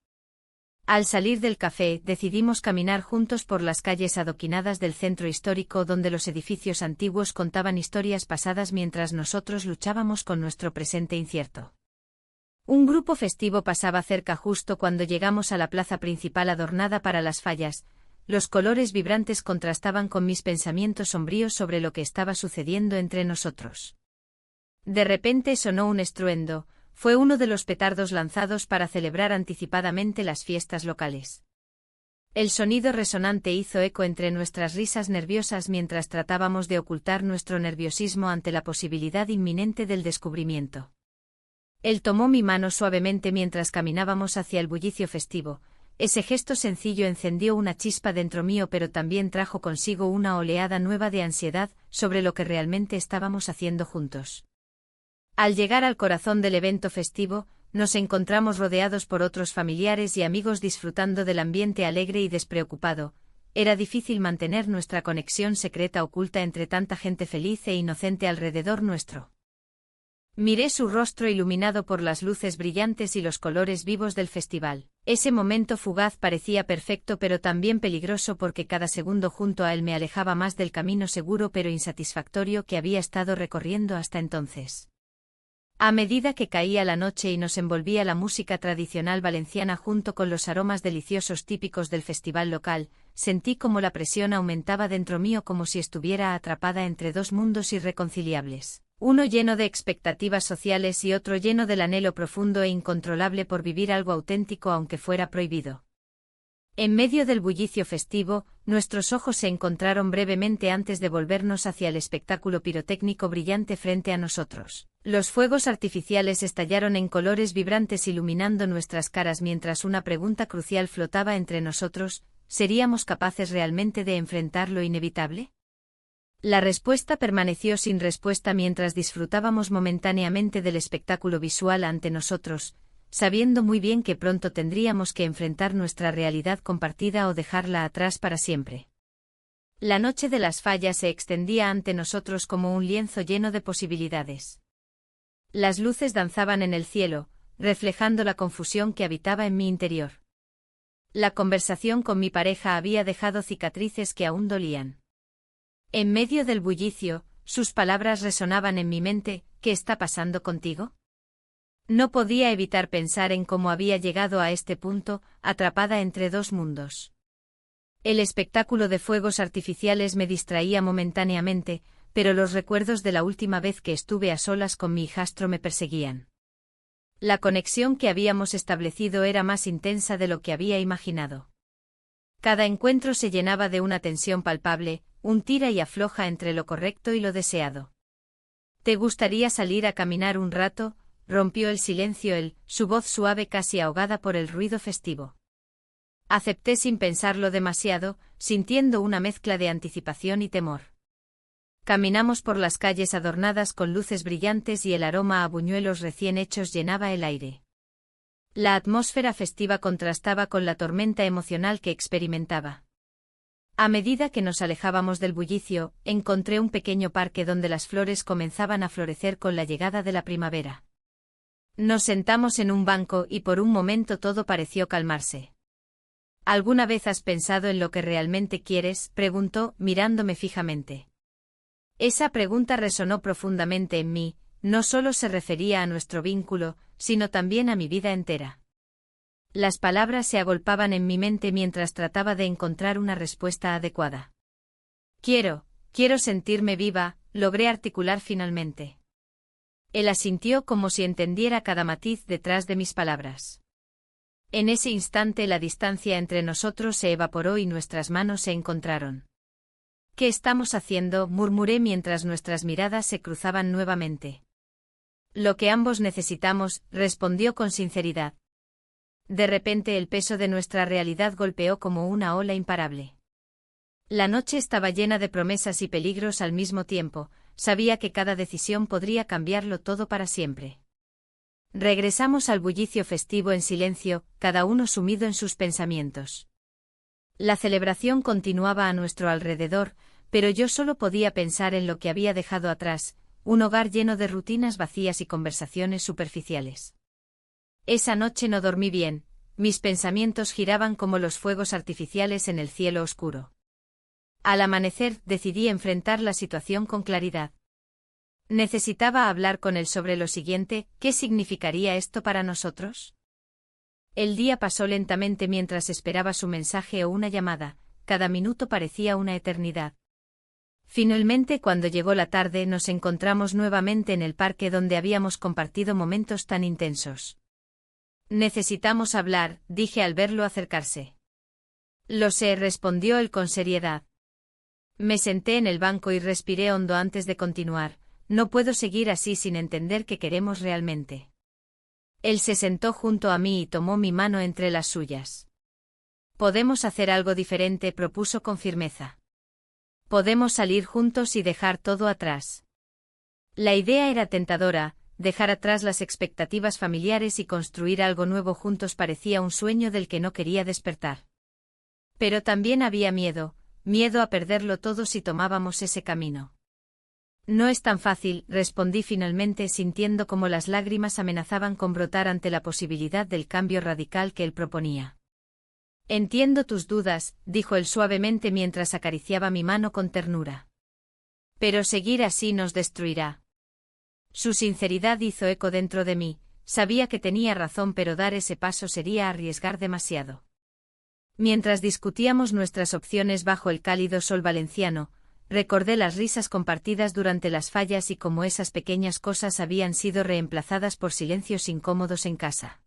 Al salir del café, decidimos caminar juntos por las calles adoquinadas del centro histórico donde los edificios antiguos contaban historias pasadas mientras nosotros luchábamos con nuestro presente incierto. Un grupo festivo pasaba cerca justo cuando llegamos a la plaza principal adornada para las fallas. Los colores vibrantes contrastaban con mis pensamientos sombríos sobre lo que estaba sucediendo entre nosotros. De repente sonó un estruendo. Fue uno de los petardos lanzados para celebrar anticipadamente las fiestas locales. El sonido resonante hizo eco entre nuestras risas nerviosas mientras tratábamos de ocultar nuestro nerviosismo ante la posibilidad inminente del descubrimiento. Él tomó mi mano suavemente mientras caminábamos hacia el bullicio festivo. Ese gesto sencillo encendió una chispa dentro mío, pero también trajo consigo una oleada nueva de ansiedad sobre lo que realmente estábamos haciendo juntos. Al llegar al corazón del evento festivo, nos encontramos rodeados por otros familiares y amigos disfrutando del ambiente alegre y despreocupado. Era difícil mantener nuestra conexión secreta oculta entre tanta gente feliz e inocente alrededor nuestro. Miré su rostro iluminado por las luces brillantes y los colores vivos del festival. Ese momento fugaz parecía perfecto pero también peligroso porque cada segundo junto a él me alejaba más del camino seguro pero insatisfactorio que había estado recorriendo hasta entonces. A medida que caía la noche y nos envolvía la música tradicional valenciana junto con los aromas deliciosos típicos del festival local, sentí como la presión aumentaba dentro mío como si estuviera atrapada entre dos mundos irreconciliables, uno lleno de expectativas sociales y otro lleno del anhelo profundo e incontrolable por vivir algo auténtico aunque fuera prohibido. En medio del bullicio festivo, nuestros ojos se encontraron brevemente antes de volvernos hacia el espectáculo pirotécnico brillante frente a nosotros. Los fuegos artificiales estallaron en colores vibrantes iluminando nuestras caras mientras una pregunta crucial flotaba entre nosotros: ¿seríamos capaces realmente de enfrentar lo inevitable? La respuesta permaneció sin respuesta mientras disfrutábamos momentáneamente del espectáculo visual ante nosotros, sabiendo muy bien que pronto tendríamos que enfrentar nuestra realidad compartida o dejarla atrás para siempre. La noche de las fallas se extendía ante nosotros como un lienzo lleno de posibilidades. Las luces danzaban en el cielo, reflejando la confusión que habitaba en mi interior. La conversación con mi pareja había dejado cicatrices que aún dolían. En medio del bullicio, sus palabras resonaban en mi mente: ¿qué está pasando contigo? No podía evitar pensar en cómo había llegado a este punto, atrapada entre dos mundos. El espectáculo de fuegos artificiales me distraía momentáneamente, pero los recuerdos de la última vez que estuve a solas con mi hijastro me perseguían. La conexión que habíamos establecido era más intensa de lo que había imaginado. Cada encuentro se llenaba de una tensión palpable, un tira y afloja entre lo correcto y lo deseado. ¿Te gustaría salir a caminar un rato?, rompió el silencio su voz suave casi ahogada por el ruido festivo. Acepté sin pensarlo demasiado, sintiendo una mezcla de anticipación y temor. Caminamos por las calles adornadas con luces brillantes y el aroma a buñuelos recién hechos llenaba el aire. La atmósfera festiva contrastaba con la tormenta emocional que experimentaba. A medida que nos alejábamos del bullicio, encontré un pequeño parque donde las flores comenzaban a florecer con la llegada de la primavera. Nos sentamos en un banco y por un momento todo pareció calmarse. ¿Alguna vez has pensado en lo que realmente quieres?, preguntó, mirándome fijamente. Esa pregunta resonó profundamente en mí, no solo se refería a nuestro vínculo, sino también a mi vida entera. Las palabras se agolpaban en mi mente mientras trataba de encontrar una respuesta adecuada. Quiero sentirme viva, logré articular finalmente. Él asintió como si entendiera cada matiz detrás de mis palabras. En ese instante la distancia entre nosotros se evaporó y nuestras manos se encontraron. ¿Qué estamos haciendo?, murmuré mientras nuestras miradas se cruzaban nuevamente. Lo que ambos necesitamos, respondió con sinceridad. De repente el peso de nuestra realidad golpeó como una ola imparable. La noche estaba llena de promesas y peligros al mismo tiempo, sabía que cada decisión podría cambiarlo todo para siempre. Regresamos al bullicio festivo en silencio, cada uno sumido en sus pensamientos. La celebración continuaba a nuestro alrededor, pero yo solo podía pensar en lo que había dejado atrás, un hogar lleno de rutinas vacías y conversaciones superficiales. Esa noche no dormí bien, mis pensamientos giraban como los fuegos artificiales en el cielo oscuro. Al amanecer decidí enfrentar la situación con claridad. Necesitaba hablar con él sobre lo siguiente: ¿qué significaría esto para nosotros? El día pasó lentamente mientras esperaba su mensaje o una llamada, cada minuto parecía una eternidad. Finalmente, cuando llegó la tarde, nos encontramos nuevamente en el parque donde habíamos compartido momentos tan intensos. Necesitamos hablar, dije al verlo acercarse. Lo sé, respondió él con seriedad. Me senté en el banco y respiré hondo antes de continuar. No puedo seguir así sin entender qué queremos realmente. Él se sentó junto a mí y tomó mi mano entre las suyas. Podemos hacer algo diferente, propuso con firmeza. Podemos salir juntos y dejar todo atrás. La idea era tentadora. Dejar atrás las expectativas familiares y construir algo nuevo juntos parecía un sueño del que no quería despertar. Pero también había miedo a perderlo todo si tomábamos ese camino. No es tan fácil, respondí finalmente sintiendo como las lágrimas amenazaban con brotar ante la posibilidad del cambio radical que él proponía. Entiendo tus dudas, dijo él suavemente mientras acariciaba mi mano con ternura. Pero seguir así nos destruirá. Su sinceridad hizo eco dentro de mí, sabía que tenía razón, pero dar ese paso sería arriesgar demasiado. Mientras discutíamos nuestras opciones bajo el cálido sol valenciano, recordé las risas compartidas durante las fallas y cómo esas pequeñas cosas habían sido reemplazadas por silencios incómodos en casa.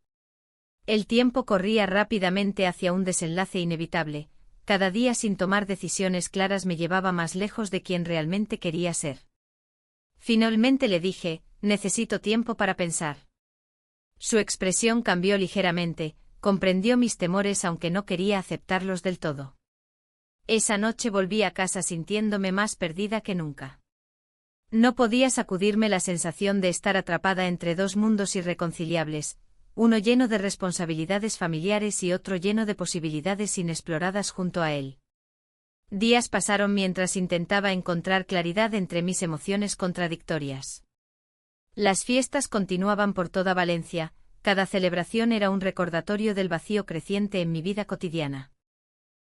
El tiempo corría rápidamente hacia un desenlace inevitable, cada día sin tomar decisiones claras me llevaba más lejos de quien realmente quería ser. Finalmente le dije, necesito tiempo para pensar. Su expresión cambió ligeramente, comprendió mis temores aunque no quería aceptarlos del todo. Esa noche volví a casa sintiéndome más perdida que nunca. No podía sacudirme la sensación de estar atrapada entre dos mundos irreconciliables, uno lleno de responsabilidades familiares y otro lleno de posibilidades inexploradas junto a él. Días pasaron mientras intentaba encontrar claridad entre mis emociones contradictorias. Las fiestas continuaban por toda Valencia, cada celebración era un recordatorio del vacío creciente en mi vida cotidiana.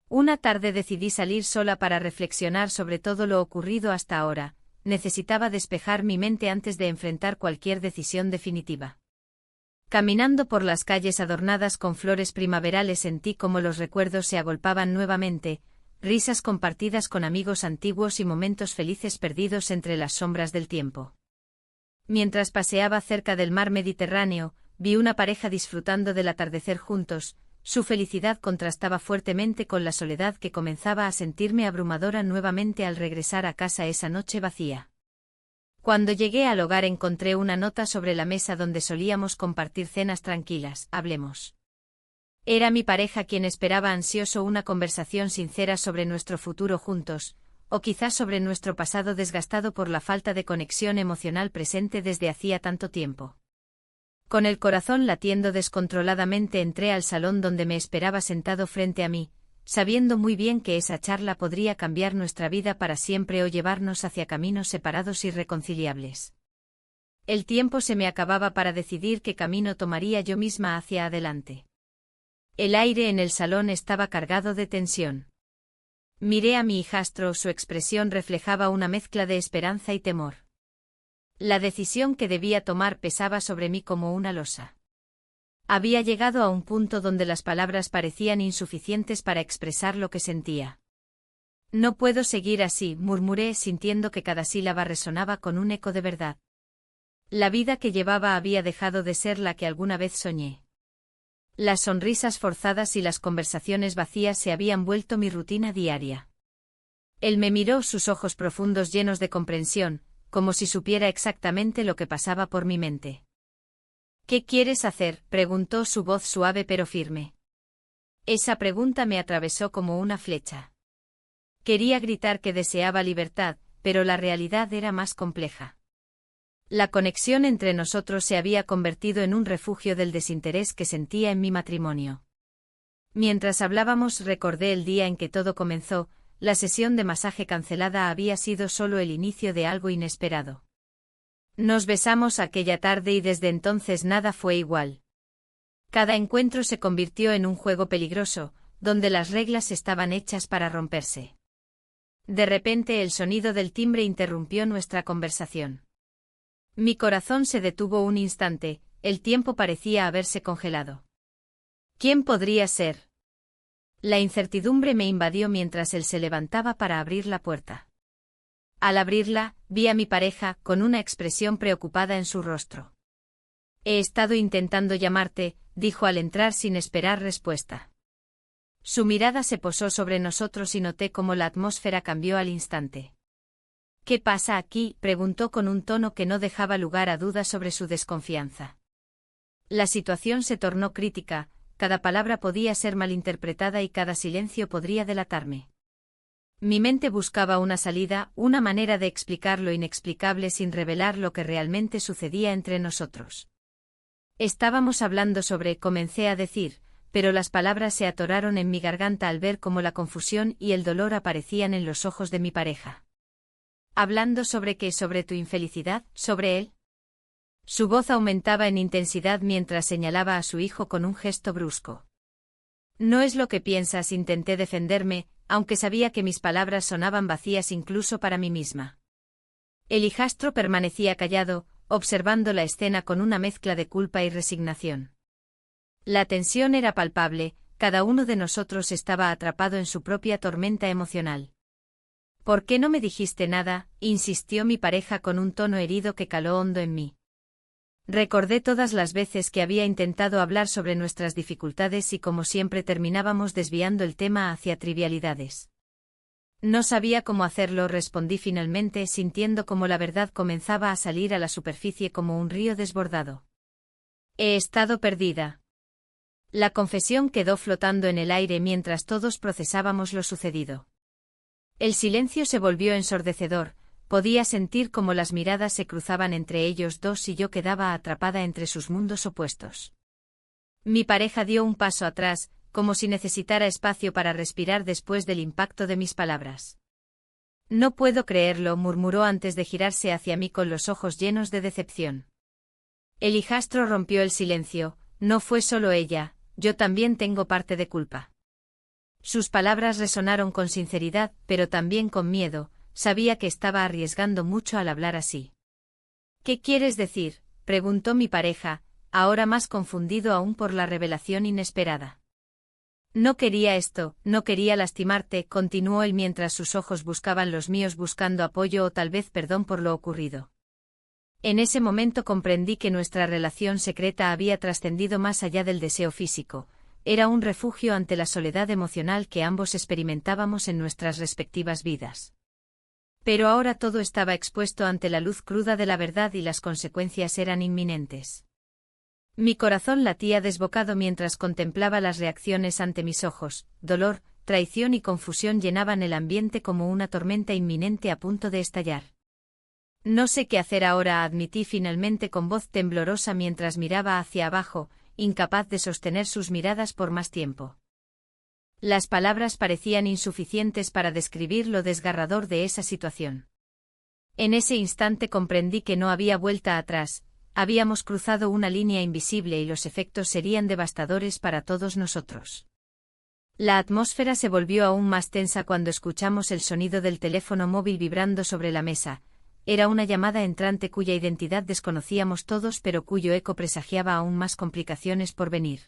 Una tarde decidí salir sola para reflexionar sobre todo lo ocurrido hasta ahora, necesitaba despejar mi mente antes de enfrentar cualquier decisión definitiva. Caminando por las calles adornadas con flores primaverales sentí como los recuerdos se agolpaban nuevamente, risas compartidas con amigos antiguos y momentos felices perdidos entre las sombras del tiempo. Mientras paseaba cerca del mar Mediterráneo, vi una pareja disfrutando del atardecer juntos, su felicidad contrastaba fuertemente con la soledad que comenzaba a sentirme abrumadora nuevamente al regresar a casa esa noche vacía. Cuando llegué al hogar encontré una nota sobre la mesa donde solíamos compartir cenas tranquilas. Hablemos. Era mi pareja quien esperaba ansioso una conversación sincera sobre nuestro futuro juntos, o quizás sobre nuestro pasado desgastado por la falta de conexión emocional presente desde hacía tanto tiempo. Con el corazón latiendo descontroladamente entré al salón donde me esperaba sentado frente a mí, sabiendo muy bien que esa charla podría cambiar nuestra vida para siempre o llevarnos hacia caminos separados irreconciliables. El tiempo se me acababa para decidir qué camino tomaría yo misma hacia adelante. El aire en el salón estaba cargado de tensión. Miré a mi hijastro, su expresión reflejaba una mezcla de esperanza y temor. La decisión que debía tomar pesaba sobre mí como una losa. Había llegado a un punto donde las palabras parecían insuficientes para expresar lo que sentía. No puedo seguir así, murmuré sintiendo que cada sílaba resonaba con un eco de verdad. La vida que llevaba había dejado de ser la que alguna vez soñé. Las sonrisas forzadas y las conversaciones vacías se habían vuelto mi rutina diaria. Él me miró, sus ojos profundos llenos de comprensión, como si supiera exactamente lo que pasaba por mi mente. ¿Qué quieres hacer?, preguntó, su voz suave pero firme. Esa pregunta me atravesó como una flecha. Quería gritar que deseaba libertad, pero la realidad era más compleja. La conexión entre nosotros se había convertido en un refugio del desinterés que sentía en mi matrimonio. Mientras hablábamos recordé el día en que todo comenzó, la sesión de masaje cancelada había sido solo el inicio de algo inesperado. Nos besamos aquella tarde y desde entonces nada fue igual. Cada encuentro se convirtió en un juego peligroso, donde las reglas estaban hechas para romperse. De repente el sonido del timbre interrumpió nuestra conversación. Mi corazón se detuvo un instante, el tiempo parecía haberse congelado. ¿Quién podría ser? La incertidumbre me invadió mientras él se levantaba para abrir la puerta. Al abrirla, vi a mi pareja, con una expresión preocupada en su rostro. He estado intentando llamarte, dijo al entrar sin esperar respuesta. Su mirada se posó sobre nosotros y noté cómo la atmósfera cambió al instante. ¿Qué pasa aquí?, preguntó con un tono que no dejaba lugar a dudas sobre su desconfianza. La situación se tornó crítica, cada palabra podía ser malinterpretada y cada silencio podría delatarme. Mi mente buscaba una salida, una manera de explicar lo inexplicable sin revelar lo que realmente sucedía entre nosotros. Estábamos hablando sobre, comencé a decir, pero las palabras se atoraron en mi garganta al ver cómo la confusión y el dolor aparecían en los ojos de mi pareja. ¿Hablando sobre qué? ¿Sobre tu infelicidad? ¿Sobre él? Su voz aumentaba en intensidad mientras señalaba a su hijo con un gesto brusco. No es lo que piensas, intenté defenderme, aunque sabía que mis palabras sonaban vacías incluso para mí misma. El hijastro permanecía callado, observando la escena con una mezcla de culpa y resignación. La tensión era palpable, cada uno de nosotros estaba atrapado en su propia tormenta emocional. ¿Por qué no me dijiste nada?, insistió mi pareja con un tono herido que caló hondo en mí. Recordé todas las veces que había intentado hablar sobre nuestras dificultades y como siempre terminábamos desviando el tema hacia trivialidades. No sabía cómo hacerlo, respondí finalmente, sintiendo como la verdad comenzaba a salir a la superficie como un río desbordado. He estado perdida. La confesión quedó flotando en el aire mientras todos procesábamos lo sucedido. El silencio se volvió ensordecedor. Podía sentir cómo las miradas se cruzaban entre ellos dos y yo quedaba atrapada entre sus mundos opuestos. Mi pareja dio un paso atrás, como si necesitara espacio para respirar después del impacto de mis palabras. No puedo creerlo, murmuró antes de girarse hacia mí con los ojos llenos de decepción. El hijastro rompió el silencio. No fue solo ella, yo también tengo parte de culpa. Sus palabras resonaron con sinceridad, pero también con miedo. Sabía que estaba arriesgando mucho al hablar así. ¿Qué quieres decir?, preguntó mi pareja, ahora más confundido aún por la revelación inesperada. No quería esto, no quería lastimarte, continuó él mientras sus ojos buscaban los míos buscando apoyo o tal vez perdón por lo ocurrido. En ese momento comprendí que nuestra relación secreta había trascendido más allá del deseo físico, era un refugio ante la soledad emocional que ambos experimentábamos en nuestras respectivas vidas. Pero ahora todo estaba expuesto ante la luz cruda de la verdad y las consecuencias eran inminentes. Mi corazón latía desbocado mientras contemplaba las reacciones ante mis ojos. Dolor, traición y confusión llenaban el ambiente como una tormenta inminente a punto de estallar. No sé qué hacer ahora, admití finalmente con voz temblorosa mientras miraba hacia abajo, incapaz de sostener sus miradas por más tiempo. Las palabras parecían insuficientes para describir lo desgarrador de esa situación. En ese instante comprendí que no había vuelta atrás, habíamos cruzado una línea invisible y los efectos serían devastadores para todos nosotros. La atmósfera se volvió aún más tensa cuando escuchamos el sonido del teléfono móvil vibrando sobre la mesa. Era una llamada entrante cuya identidad desconocíamos todos pero cuyo eco presagiaba aún más complicaciones por venir.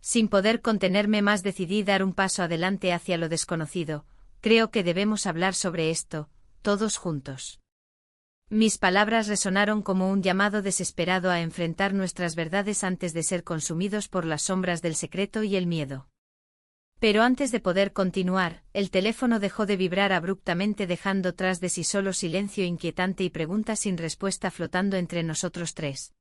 Sin poder contenerme más decidí dar un paso adelante hacia lo desconocido. Creo que debemos hablar sobre esto, todos juntos. Mis palabras resonaron como un llamado desesperado a enfrentar nuestras verdades antes de ser consumidos por las sombras del secreto y el miedo. Pero antes de poder continuar, el teléfono dejó de vibrar abruptamente dejando tras de sí solo silencio inquietante y preguntas sin respuesta flotando entre nosotros tres.